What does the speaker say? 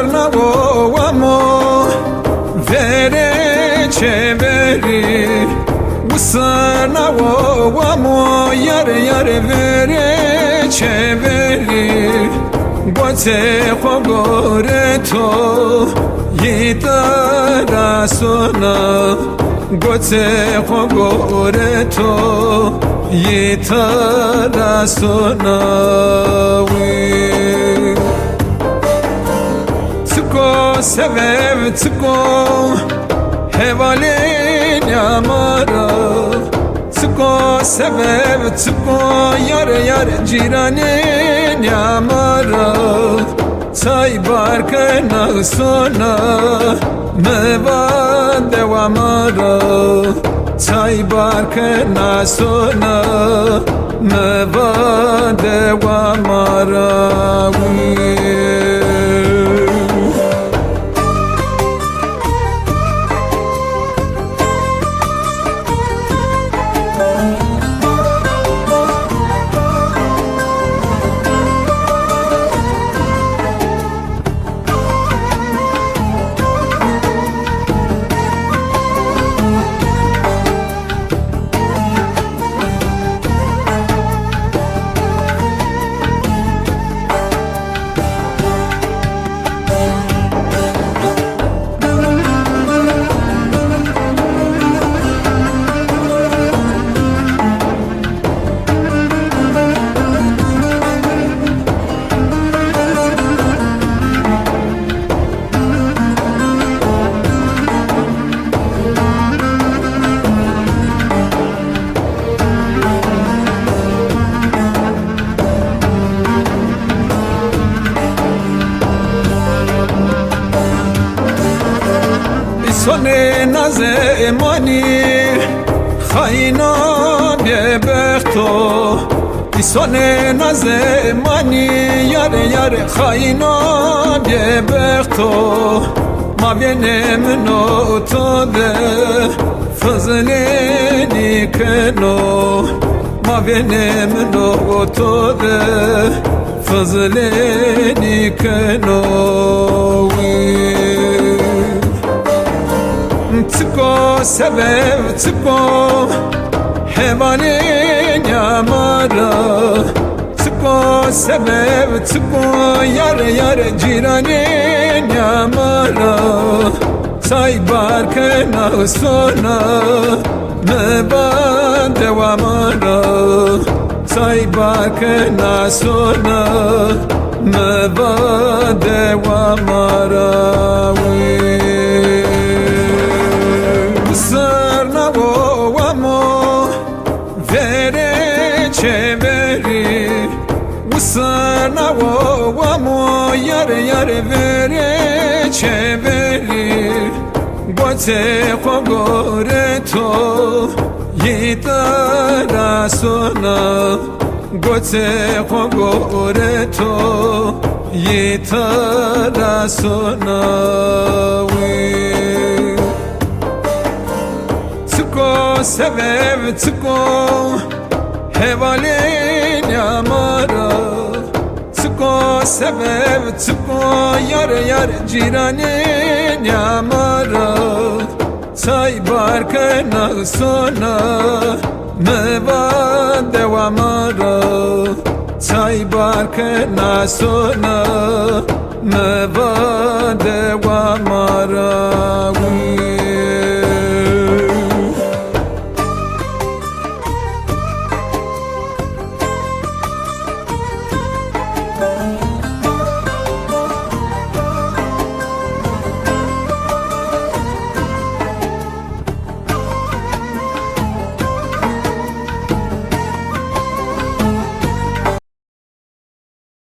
sarna o amo vere çeveri bu sarna o amo yare yare vere çeveri gote khogore to yitara sona gote khogore to yitara sona Tko sevev tko hevalen yamara Tko sevev tko yare yare ciranen yamara Say barkena sona meva devamara Say barkena sona meva devamara Sone naze mani khayna bebekto Sone naze mani yare yare khayna bebekto Ma viene mno to de fazleni keno Ma viene mno to de fazleni keno Tko sevev tko hevalen yamara Tko sevev tko yare yare ciranen yamara Say barkena sona meva devamara Say barkena sona meva devamara Sarna o amo vere çeveri Sarna o amo yare yare vere çeveri Gote khogore to yitara sona Gote khogore to yitara sona Tko sevev tko hevalen yamara Tko sevev tko yare yare ciranen yamara Say barkena sona meva devamara Say barkena sona meva devamara